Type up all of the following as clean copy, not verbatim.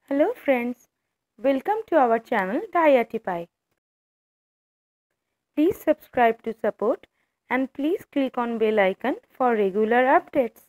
Hello friends, welcome to our channel DiyArtiePie. Please subscribe to support and please click on bell icon for regular updates.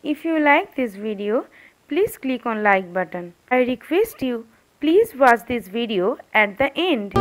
If you like this video, please click on like button. I request you, please watch this video at the end.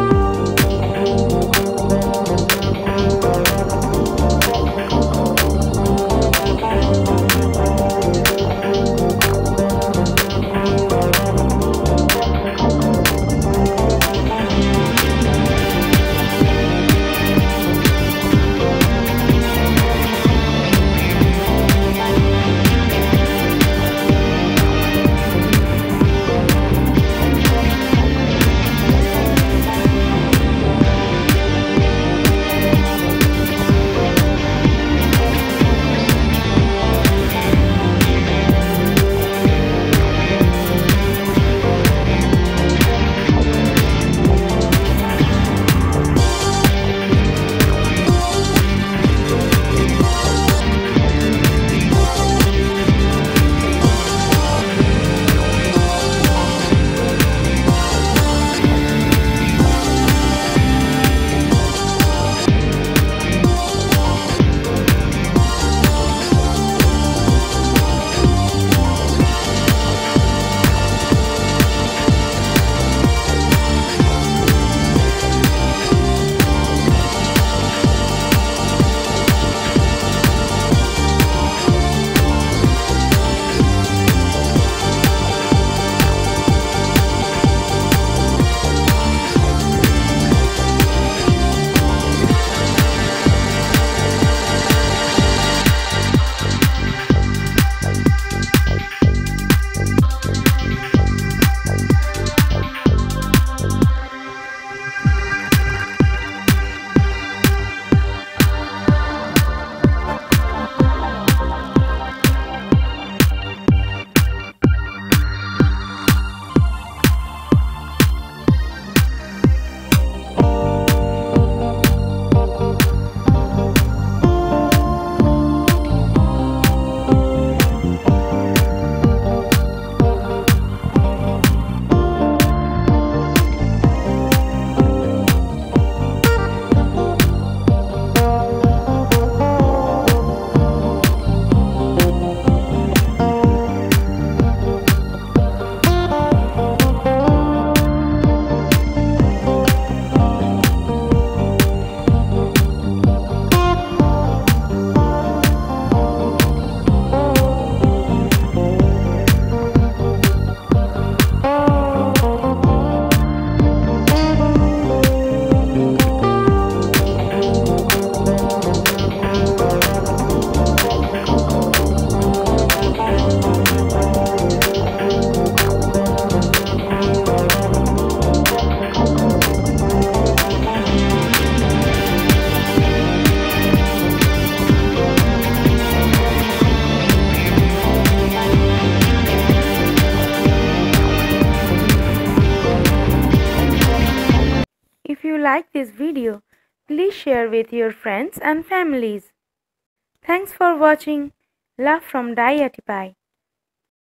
If you like this video, please share with your friends and families. Thanks for watching. Love from DiyArtiePie.